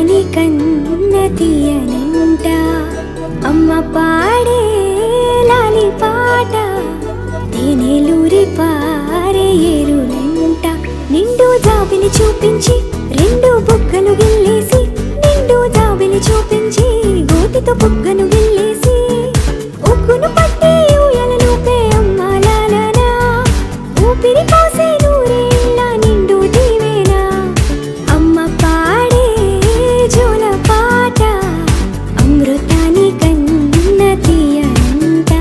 అమృతాని కన్న తీయనంట అమ్మ పాడే లాలి పాట తేనెలూరి పారే ఏరులంట నిండు జాబిలి చూపించి రెండు బుగ్గలు గిల్లేసి నిండు జాబిలి చూపించి గోటితో బుగ్గను గిల్లేసి ఉగ్గును పట్టి ఊయలలోపే అమ్మ లాలనా ఊపిరి పోసే నూరేళ్ళ నిండు దీవేనా అమ్మ పాడే జోల పాట అమృతాని కన్న తీయనంట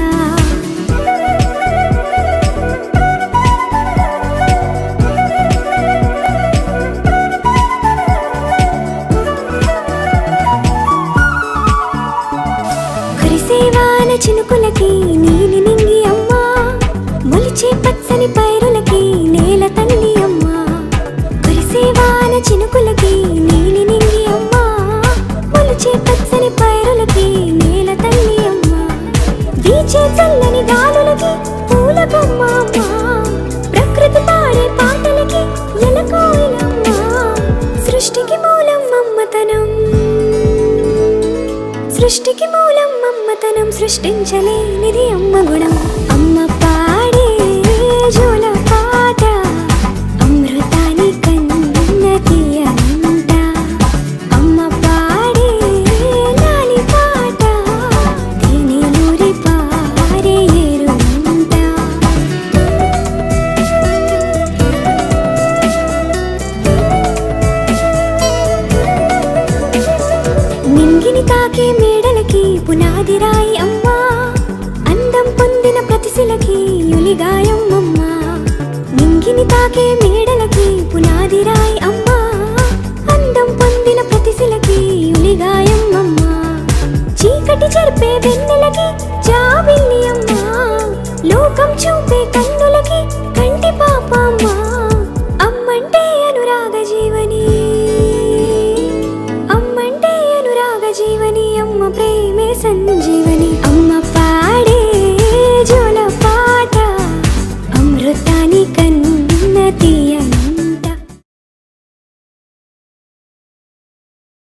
కురిసేవాన చినుకులకి నీలి నింగి అమ్మ మొలిచే పచ్చని పైరులకి నేల తల్లి అమ్మ కురిసేవాన చినుకులకి నీలి నింగి అమ్మ మొలిచే పచ్చని పైరులకి నేల తల్లి అమ్మ వీచే చల్లని గాలులకి పూల బొమ్మ అమ్మ ప్రకృతి పాడే పాటలకి ఎలకోయిలమ్మ సృష్టికి మూలం మమ్మతనం సృష్టికి మూలం మమ్మతనం సృష్టించలేనిది అమ్మ గుణం అమ్మ పాడే జోల పాట అమృతాని కన్న తీయనంట అమ్మ పాడే లాలి పాట తేనెలూరి పారే ఏరులంట నింగిని తాకే మేడలకి పునాది రాయి అమ్మా అందం పొందిన ప్రతిశిలకి యులిగాయం అమ్మా నింగిని తాకే మేడలకి పునాది రాయి అమ్మ